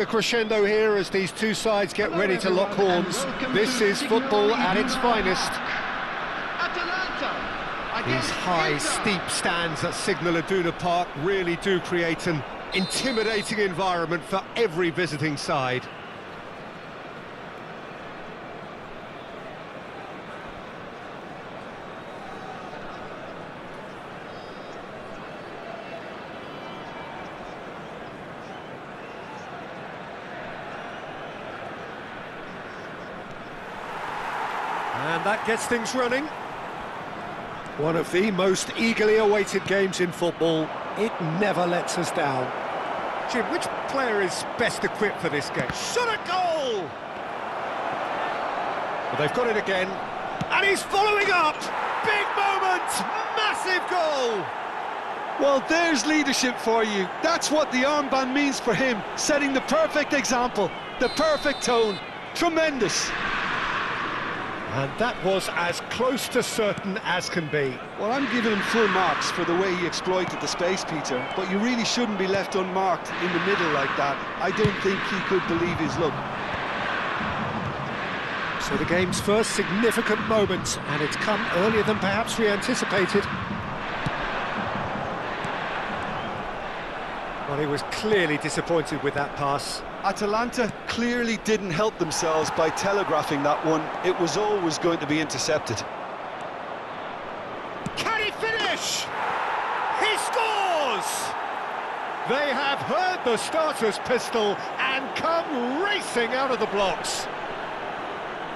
A crescendo here as these two sides get ready to lock horns. This is football at its finest. These high, steep stands at Signal Iduna Park really do create an intimidating environment for every visiting side. And that gets things running. One of the most eagerly awaited games in football. It never lets us down. Jim, which player is best equipped for this game? Shot a goal! Well, they've got it again. And he's following up! Big moment! Massive goal! Well, there's leadership for you. That's what the armband means for him. Setting the perfect example, the perfect tone. Tremendous. And that was as close to certain as can be. Well, I'm giving him full marks for the way he exploited the space, Peter, but you really shouldn't be left unmarked in the middle like that. I don't think he could believe his luck. So the game's first significant moment, and it's come earlier than perhaps we anticipated. Well, he was clearly disappointed with that pass. Atalanta clearly didn't help themselves by telegraphing that one. It was always going to be intercepted. Can he finish? He scores! They have heard the starter's pistol and come racing out of the blocks.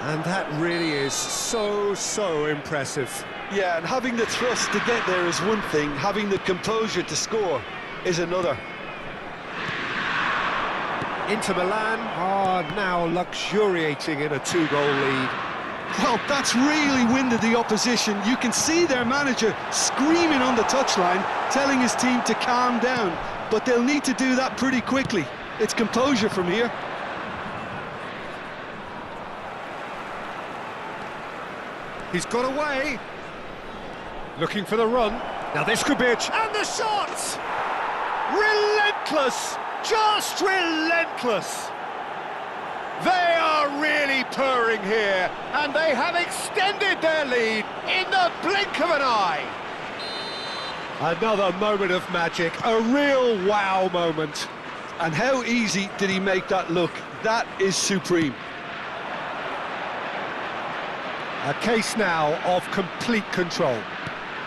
And that really is so impressive. Yeah, and having the thrust to get there is one thing, having the composure to score is another. Inter Milan are now luxuriating in a two-goal lead. Well, that's really winded the opposition. You can see their manager screaming on the touchline, telling his team to calm down. But they'll need to do that pretty quickly. It's composure from here. He's got away. Looking for the run. Now this could be a... And the shot! Relentless! Just relentless! They are really purring here, and they have extended their lead in the blink of an eye. Another moment of magic, a real wow moment. And how easy did he make that look? That is supreme. A case now of complete control.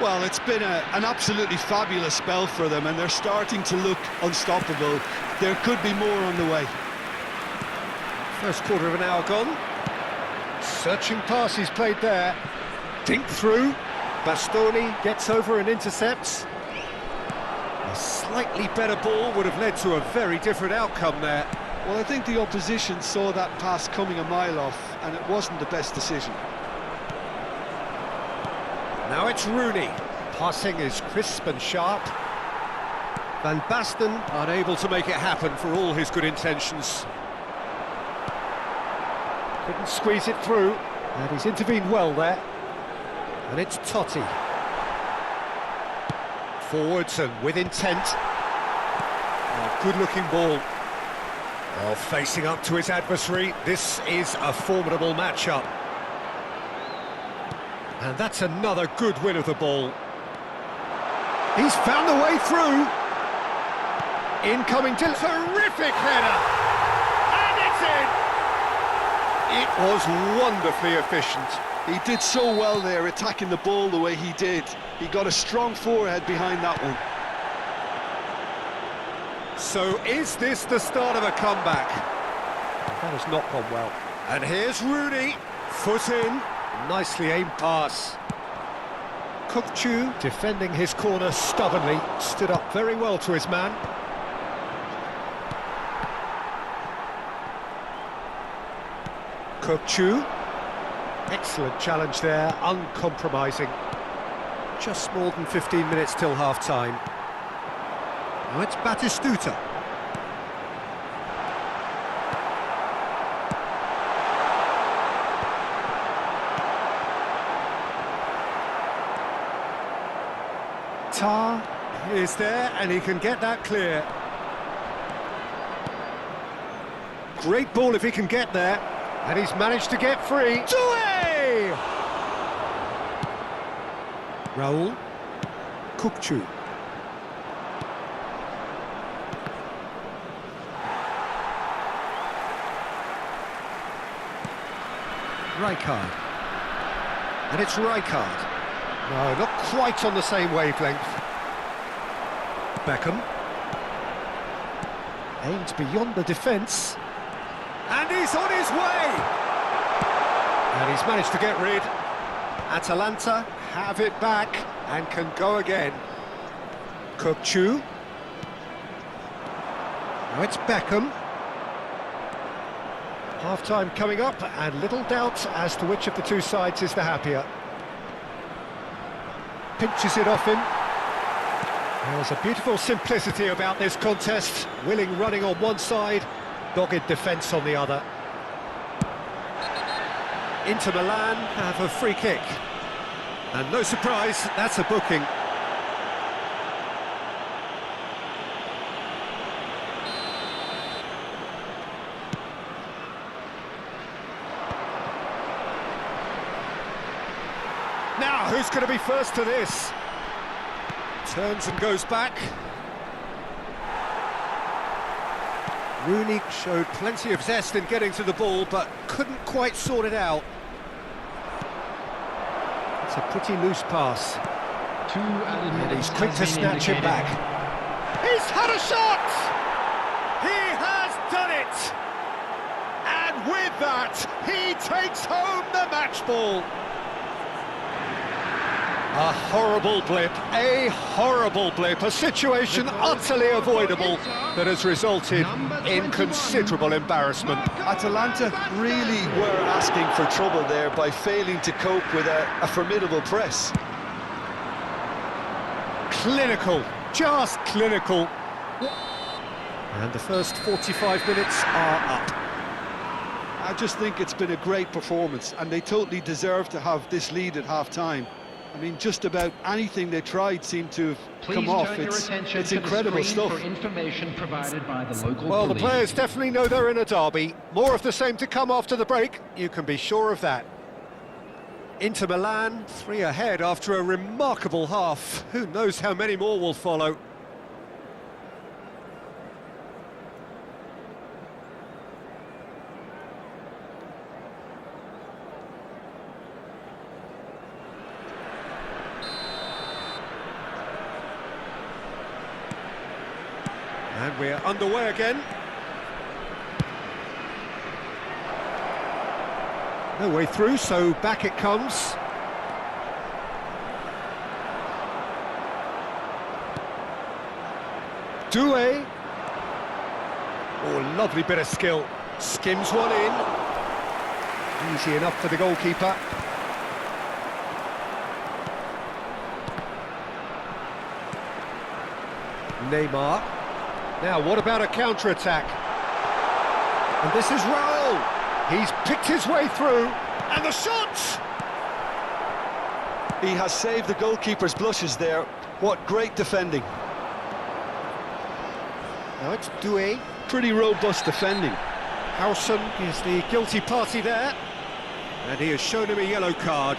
Well, it's been an absolutely fabulous spell for them, and they're starting to look unstoppable. There could be more on the way. First quarter of an hour gone. Searching passes played there. Dink through. Bastoni gets over and intercepts. A slightly better ball would have led to a very different outcome there. Well, I think the opposition saw that pass coming a mile off, and it wasn't the best decision. Now it's Rooney. Passing is crisp and sharp. Van Basten unable to make it happen for all his good intentions. Couldn't squeeze it through, and he's intervened well there. And it's Totti. Forwards and with intent. Oh, good-looking ball. Oh, facing up to his adversary. This is a formidable matchup. And that's another good win of the ball. He's found the way through. Incoming to... Terrific header! And it's in! It was wonderfully efficient. He did so well there, attacking the ball the way he did. He got a strong forehead behind that one. So is this the start of a comeback? That has not gone well. And here's Rooney. Foot in. Nicely aimed pass. Kukçu, defending his corner stubbornly, stood up very well to his man. Kukçu. Excellent challenge there, uncompromising. Just more than 15 minutes till half-time. Now it's Batistuta. Tar is there, and he can get that clear. Great ball if he can get there. And he's managed to get free. Sudah! Raul. Kukçu. Rijkaard. And it's Rijkaard. No, not quite on the same wavelength. Beckham. Aimed beyond the defence. And he's on his way! And he's managed to get rid. Atalanta have it back and can go again. Kukçu. Now it's Beckham. Half-time coming up, and little doubt as to which of the two sides is the happier. Pinches it off him. There's a beautiful simplicity about this contest. Willing running on one side, dogged defence on the other. Inter Milan have a free kick. And no surprise, that's a booking. Now, who's going to be first to this? Turns and goes back. Rooney showed plenty of zest in getting to the ball, but couldn't quite sort it out. It's a pretty loose pass. And he's quick to snatch it back. He's had a shot! He has done it! And with that, he takes home the match ball. A horrible blip, a situation utterly avoidable that has resulted in considerable embarrassment. Atalanta really were asking for trouble there by failing to cope with a formidable press. Clinical, just clinical. And the first 45 minutes are up. I just think it's been a great performance, and they totally deserve to have this lead at half-time. I mean, just about anything they tried seemed to have come off. It's incredible stuff. Well, the players definitely know they're in a derby. More of the same to come after the break, you can be sure of that. Inter Milan, 3 ahead after a remarkable half. Who knows how many more will follow. And we're underway again. No way through, so back it comes. Doué. Oh, lovely bit of skill. Skims one in. Easy enough for the goalkeeper. Neymar. Now, what about a counter-attack? And this is Raul. He's picked his way through, and the shot! He has saved the goalkeeper's blushes there. What great defending. Now it's Doué. Pretty robust defending. Howson is the guilty party there, and he has shown him a yellow card.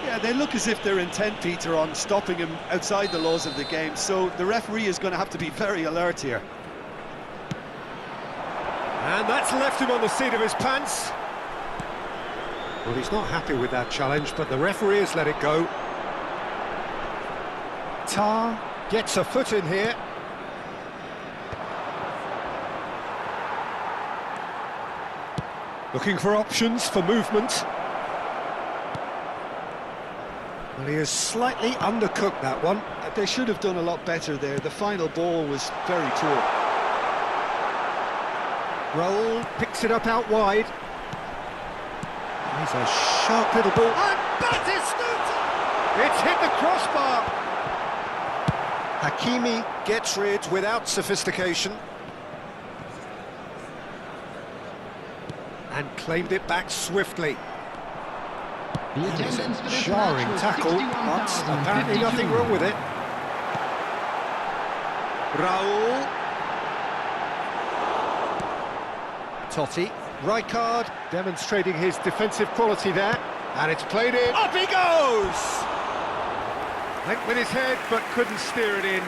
Yeah, they look as if they're intent, Peter, on stopping him outside the laws of the game, so the referee is going to have to be very alert here. And that's left him on the seat of his pants. Well, he's not happy with that challenge, but the referee has let it go. Tar gets a foot in here. Looking for options for movement. Well, he has slightly undercooked that one. They should have done a lot better there. The final ball was very poor. Raul picks it up out wide. He's a sharp little ball. And Batistuta! It's hit the crossbar. Hakimi gets rid without sophistication. And claimed it back swiftly. It's a jarring tackle, but apparently nothing wrong with it. Raul. Totti, right card, demonstrating his defensive quality there. And it's played in. Up he goes! Went with his head, but couldn't steer it in.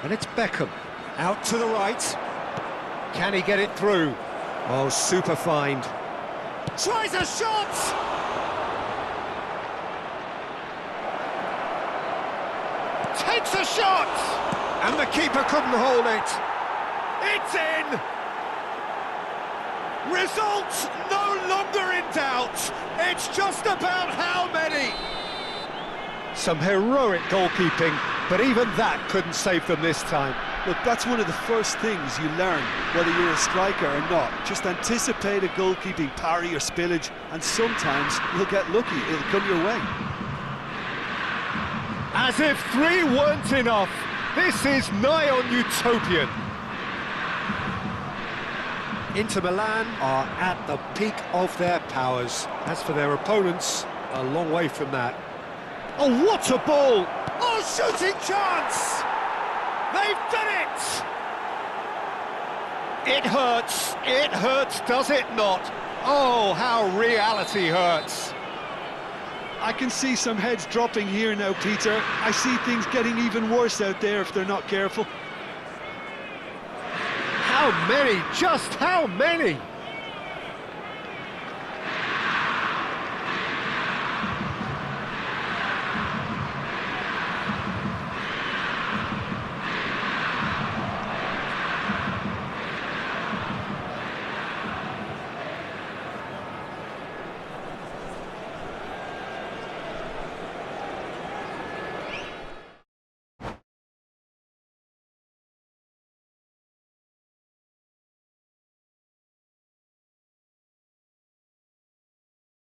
And it's Beckham, out to the right. Can he get it through? Oh, super find. Tries a shot! Takes a shot! And the keeper couldn't hold it. It's in! Results no longer in doubt. It's just about how many. Some heroic goalkeeping, but even that couldn't save them this time. Look, that's one of the first things you learn, whether you're a striker or not. Just anticipate a goalkeeping parry or spillage, and sometimes you'll get lucky, it'll come your way. As if 3 weren't enough, this is nigh on utopian. Inter Milan are at the peak of their powers. As for their opponents, a long way from that. Oh, what a ball! Oh, shooting chance! They've done it! It hurts, does it not? Oh, how reality hurts. I can see some heads dropping here now, Peter. I see things getting even worse out there if they're not careful. How many? Just how many?